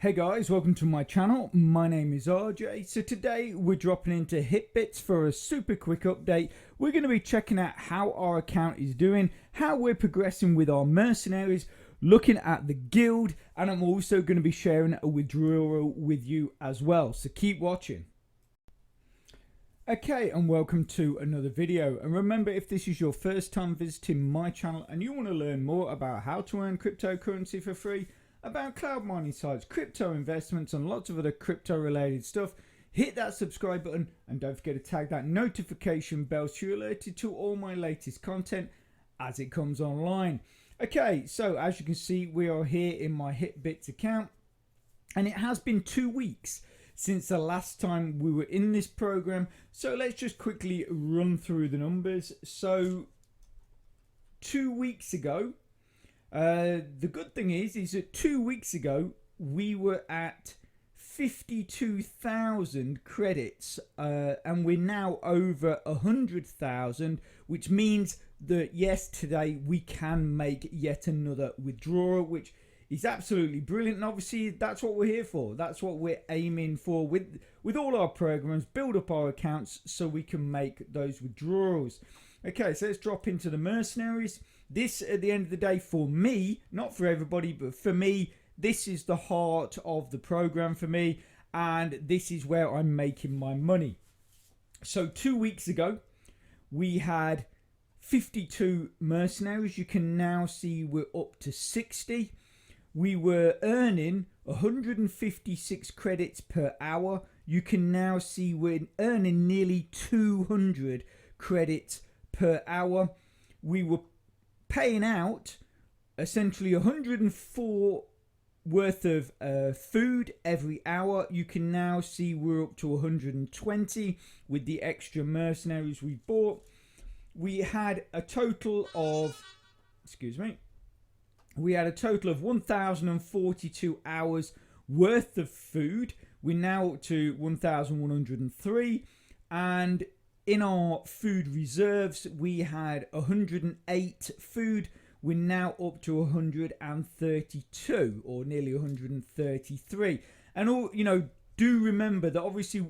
Hey guys, welcome to my channel. My name is RJ. So today we're dropping into Hitbits for a super quick update. We're going to be checking out how our account is doing, how we're progressing with our mercenaries, looking at the guild, and I'm also going to be sharing a withdrawal with you as well. So keep watching. Okay, and welcome to another video. And remember, if this is your first time visiting my channel and you want to learn more about how to earn cryptocurrency for free, about cloud mining sites, crypto investments, and lots of other crypto related stuff, hit that subscribe button and don't forget to tag that notification bell so you're alerted to all my latest content as it comes online. Okay, so as you can see, we are here in my Hitbits account, and it has been 2 weeks since the last time we were in this program, so let's just quickly run through the numbers. So 2 weeks ago, the good thing is that 2 weeks ago we were at 52,000 credits, and we're now over 100,000, which means that yes, today we can make yet another withdrawal, which is absolutely brilliant. And obviously that's what we're here for. That's what we're aiming for with all our programs. Build up our accounts so we can make those withdrawals. Okay, so let's drop into the mercenaries. This, at the end of the day, for me, not for everybody, but for me, this is the heart of the program for me, and this is where I'm making my money. So 2 weeks ago, we had 52 mercenaries. You can now see we're up to 60. We were earning 156 credits per hour. You can now see we're earning nearly 200 credits per hour. We were paying out essentially 104 worth of food every hour. You can now see we're up to 120 with the extra mercenaries we bought. We had a total of, we had a total of 1,042 hours worth of food. We're now up to 1,103, and in our food reserves, we had 108 food. We're now up to 132, or nearly 133. And all, do remember that obviously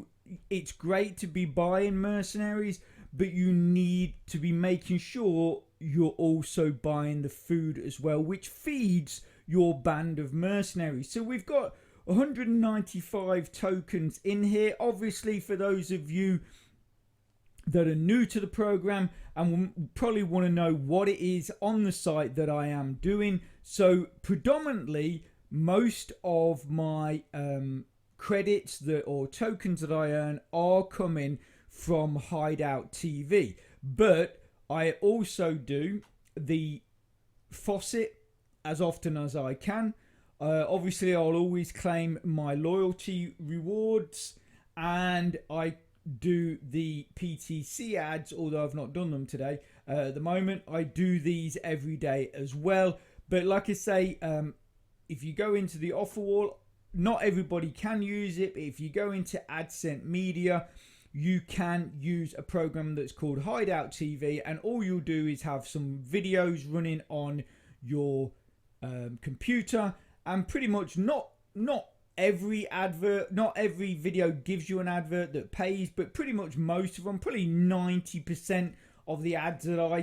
it's great to be buying mercenaries, but you need to be making sure you're also buying the food as well, which feeds your band of mercenaries. So we've got 195 tokens in here. Obviously, for those of you that are new to the program and will probably want to know what it is on the site that I am doing. So predominantly, most of my credits or tokens that I earn are coming from Hideout TV, but I also do the faucet as often as I can. Obviously, I'll always claim my loyalty rewards, and I do the PTC ads, although I've not done them today. At the moment, I do these every day as well. But like I say, if you go into the offer wall, not everybody can use it, but if you go into AdSense Media, you can use a program that's called Hideout TV, and all you'll do is have some videos running on your computer, and pretty much not every video gives you an advert that pays, but pretty much most of them, probably 90% of the ads that I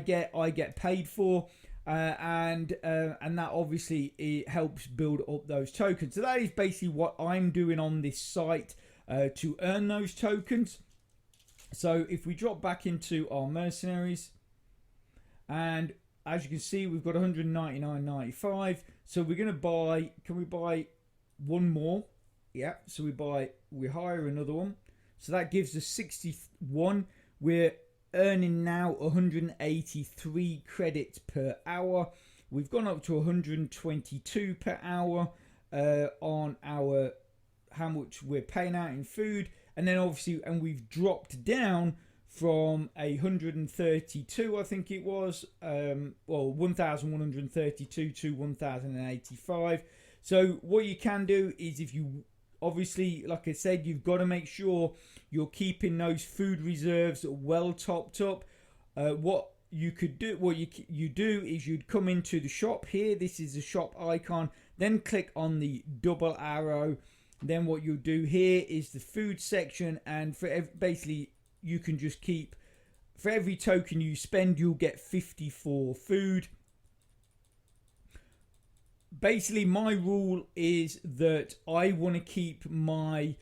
get paid for, and that obviously it helps build up those tokens. So that is basically what I'm doing on this site to earn those tokens. So if we drop back into our mercenaries, and as you can see, we've got 199.95. So we're gonna buy. Can we buy one more? Yeah, so we hire another one, so that gives us 61. We're earning now 183 credits per hour. We've gone up to 122 per hour on our how much we're paying out in food, and then obviously, and we've dropped down from 132, I think it was, 1,132 to 1,085. So what you can do is, if you obviously, like I said, you've got to make sure you're keeping those food reserves well topped up. What you could do, what you do is you'd come into the shop here. This is the shop icon. then click on the double arrow. Then what you'll do here is the food section, and for basically you can just keep, for every token you spend, you'll get 54 food. Basically, my rule is that I want to keep my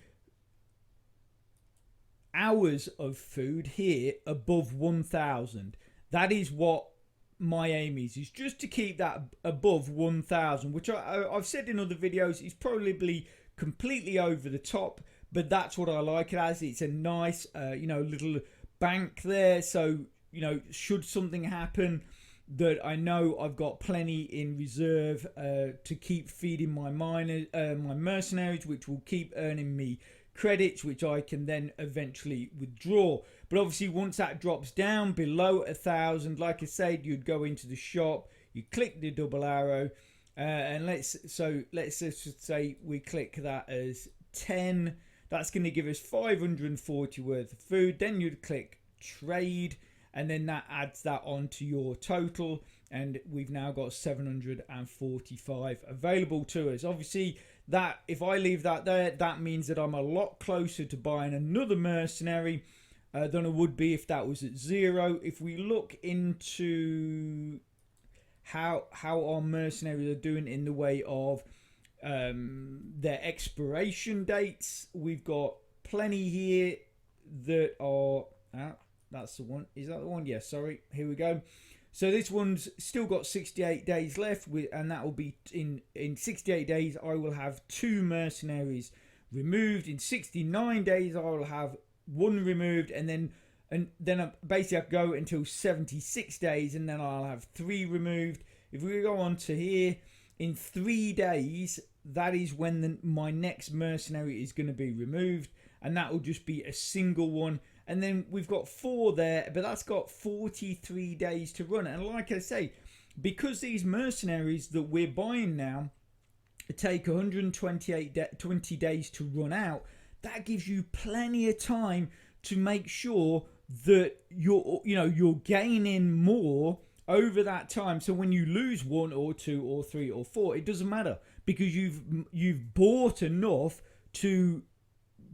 hours of food here above 1,000. That is what my aim is just to keep that above 1,000, which I've said in other videos is probably completely over the top, but that's what I like it as. It's a nice little bank there, so should something happen, that I know I've got plenty in reserve to keep feeding my miners, my mercenaries, which will keep earning me credits, which I can then eventually withdraw. But obviously, once that drops down below 1,000, like I said, you'd go into the shop, you click the double arrow, and let's just say we click that as 10. That's going to give us 540 worth of food. Then you'd click trade, and then that adds that onto your total, and we've now got 745 available to us. Obviously, that if I leave that there, that means that I'm a lot closer to buying another mercenary than I would be if that was at 0. If we look into how our mercenaries are doing in the way of their expiration dates, we've got plenty here that are that's the one. Is that the one? Yes, sorry, here we go. So this one's still got 68 days left, and that will be in 68 days I will have 2 mercenaries removed. In 69 days I will have 1 removed, and then basically I go until 76 days, and then I'll have 3 removed. If we go on to here, in 3 days, that is when my next mercenary is going to be removed, and that will just be a single one. And then we've got 4 there, but that's got 43 days to run. And like I say, because these mercenaries that we're buying now take 20 days to run out, that gives you plenty of time to make sure that you're gaining more over that time. So when you lose 1 or 2 or 3 or 4, it doesn't matter, because you've bought enough to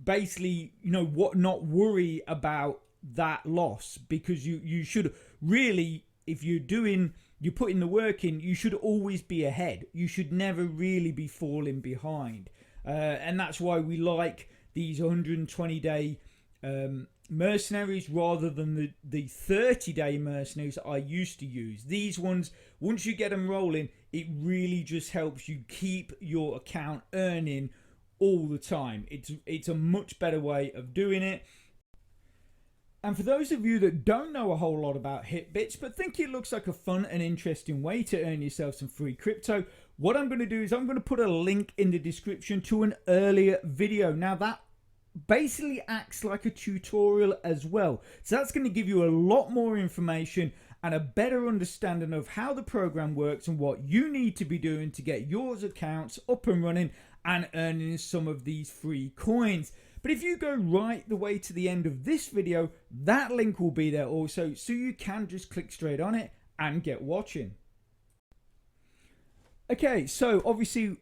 basically not worry about that loss, because you should really, if you're putting the work in, you should always be ahead. You should never really be falling behind, and that's why we like these 120-day mercenaries rather than the 30-day mercenaries that I used to use. These ones, once you get them rolling, it really just helps you keep your account earning all the time. It's a much better way of doing it. And for those of you that don't know a whole lot about Hitbits but think it looks like a fun and interesting way to earn yourself some free crypto, what I'm going to do is I'm going to put a link in the description to an earlier video. Now that basically acts like a tutorial as well, so that's going to give you a lot more information and a better understanding of how the program works and what you need to be doing to get your accounts up and running and earning some of these free coins. But if you go right the way to the end of this video, that link will be there also, so you can just click straight on it and get watching. Okay, so obviously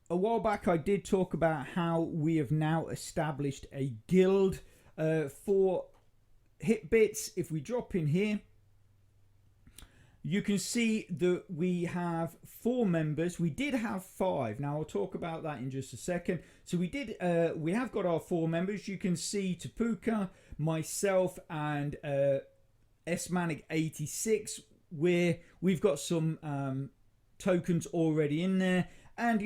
a while back I did talk about how we have now established a guild for Hitbits. If we drop in here, you can see that we have 4 members. We did have 5. Now I'll talk about that in just a second. So we have got our 4 members. You can see Tapuka, myself, and Smanic86, where we've got some tokens already in there, and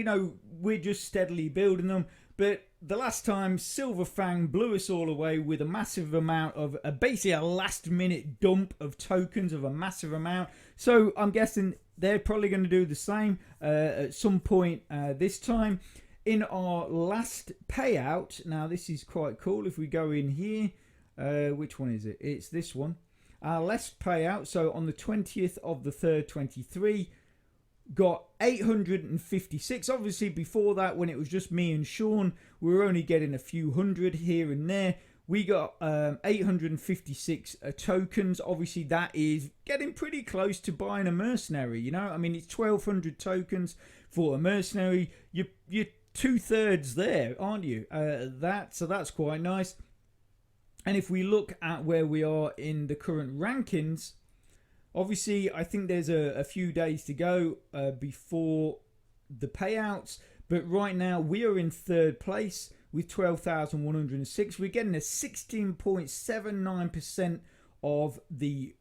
we're just steadily building them. But the last time, Silverfang blew us all away with a massive amount of basically a last minute dump of tokens of a massive amount. So I'm guessing they're probably going to do the same at some point this time. In our last payout, now this is quite cool. If we go in here, which one is it? It's this one. Our last payout, so on the 20th of the 3rd, 23, got 856. Obviously before that, when it was just me and Sean, we were only getting a few hundred here and there. we got 856 tokens. Obviously, that is getting pretty close to buying a mercenary. You know, I mean, it's 1,200 tokens for a mercenary. You're 2/3 there, aren't you? So that's quite nice. And if we look at where we are in the current rankings, obviously, I think there's a few days to go before the payouts. But right now, we are in 3rd place with 12,106. We're getting a 16.79% of the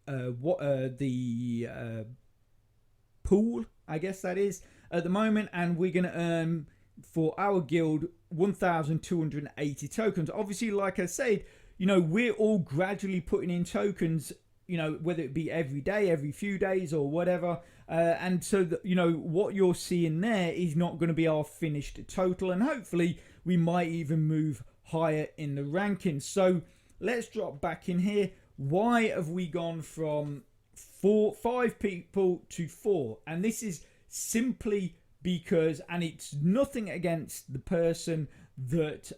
pool, I guess that is, at the moment. And we're going to earn, for our guild, 1,280 tokens. Obviously, like I said, you know, we're all gradually putting in tokens, you know, whether it be every day, every few days, or whatever. And so, that, you know, what you're seeing there is not going to be our finished total. And hopefully, we might even move higher in the rankings. So, let's drop back in here. Why have we gone from 5 people to 4? And this is simply because, and it's nothing against the person that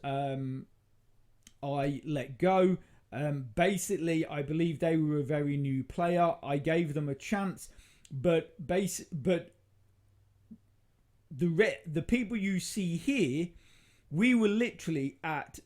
I let go. Basically, I believe they were a very new player. I gave them a chance, but the people you see here, we were literally at,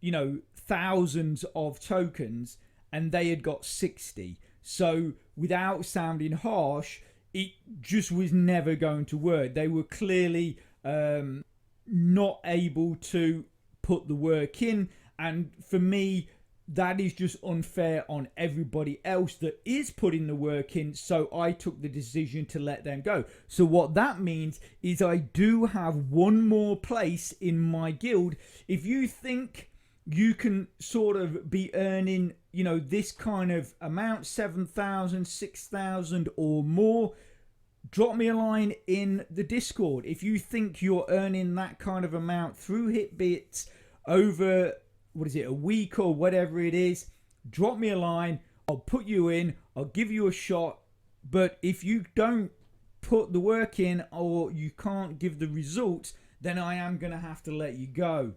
you know, thousands of tokens, and they had got 60. So without sounding harsh, it just was never going to work. They were clearly not able to put the work in, and for me, that is just unfair on everybody else that is putting the work in. So I took the decision to let them go. So what that means is I do have one more place in my guild. If you think you can sort of be earning, you know, this kind of amount, 7,000, 6,000 or more, drop me a line in the Discord. If you think you're earning that kind of amount through Hitbits over, what is it, a week or whatever it is, drop me a line. I'll put you in. I'll give you a shot. But if you don't put the work in, or you can't give the results, then I am going to have to let you go.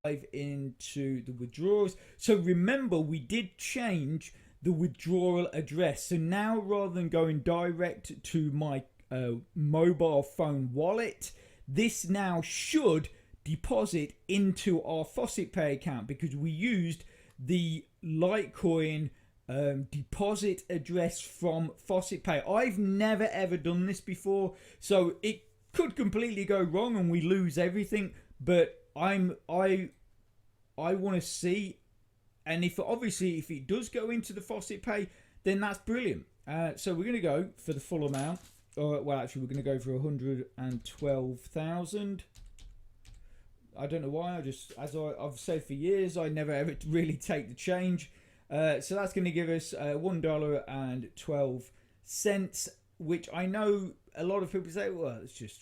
Dive into the withdrawals. So remember, we did change the withdrawal address. So now, rather than going direct to my mobile phone wallet, this now should deposit into our Faucet Pay account, because we used the Litecoin deposit address from Faucet Pay. I've never ever done this before, so it could completely go wrong and we lose everything. But I want to see, and if it does go into the Faucet Pay, then that's brilliant. So we're going to go for the full amount. Well, actually, we're going to go for 112,000. I don't know why. As I've said for years, I never ever really take the change. So that's going to give us $1.12, which I know a lot of people say, well, it's just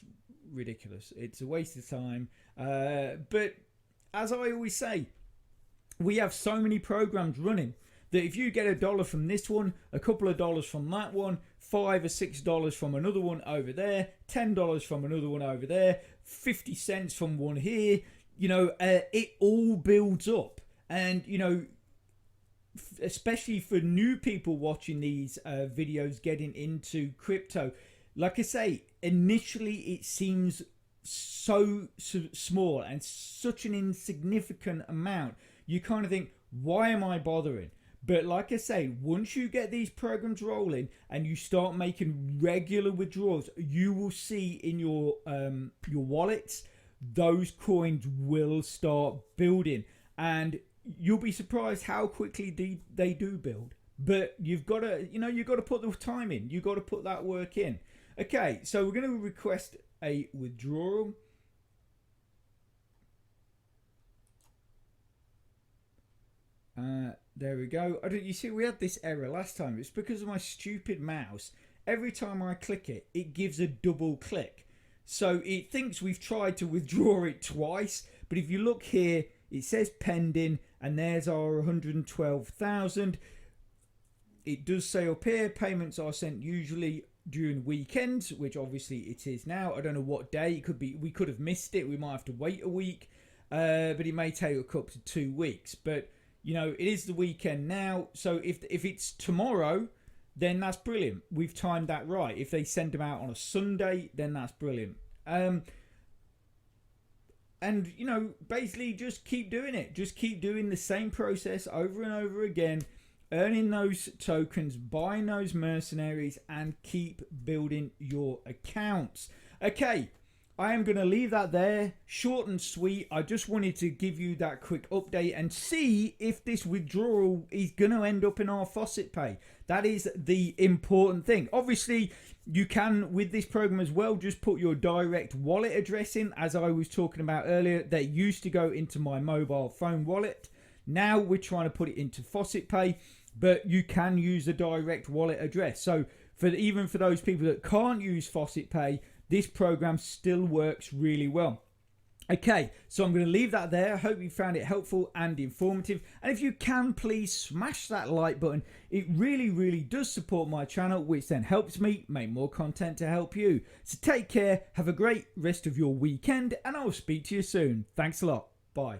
ridiculous. It's a waste of time. But as I always say, we have so many programs running that if you get $1 from this one, a couple of dollars from that one, $5 or $6 from another one over there, $10 from another one over there, 50 cents from one here, you know, it all builds up. And, you know, especially for new people watching these videos getting into crypto, like I say, initially it seems so small and such an insignificant amount. You kind of think, why am I bothering? But like I say, once you get these programs rolling and you start making regular withdrawals, you will see in your wallets, those coins will start building, and you'll be surprised how quickly they do build. But you've got to, you know, you've got to put the time in. You've got to put that work in. Okay, so we're going to request a withdrawal. There we go. You see, we had this error last time. It's because of my stupid mouse. Every time I click it, it gives a double click. So it thinks we've tried to withdraw it twice. But if you look here, it says pending, and there's our 112,000. It does say up here, payments are sent usually during weekends, which obviously it is now. I don't know what day. It could be, we could have missed it. We might have to wait a week. but it may take up to 2 weeks. But you know, it is the weekend now, so if it's tomorrow, then that's brilliant. We've timed that right. If they send them out on a Sunday, then that's brilliant. And, you know, basically just keep doing it. Just keep doing the same process over and over again, earning those tokens, buying those mercenaries, and keep building your accounts. Okay, I am going to leave that there. Short and sweet. I just wanted to give you that quick update and see if this withdrawal is going to end up in our faucet pay. That is the important thing. Obviously, you can, with this program as well, just put your direct wallet address in, as I was talking about earlier. That used to go into my mobile phone wallet. Now we're trying to put it into faucet pay, but you can use a direct wallet address. So even for those people that can't use faucet pay, this program still works really well. Okay, so I'm going to leave that there. I hope you found it helpful and informative. And if you can, please smash that like button. It really, really does support my channel, which then helps me make more content to help you. So take care, have a great rest of your weekend, and I'll speak to you soon. Thanks a lot. Bye.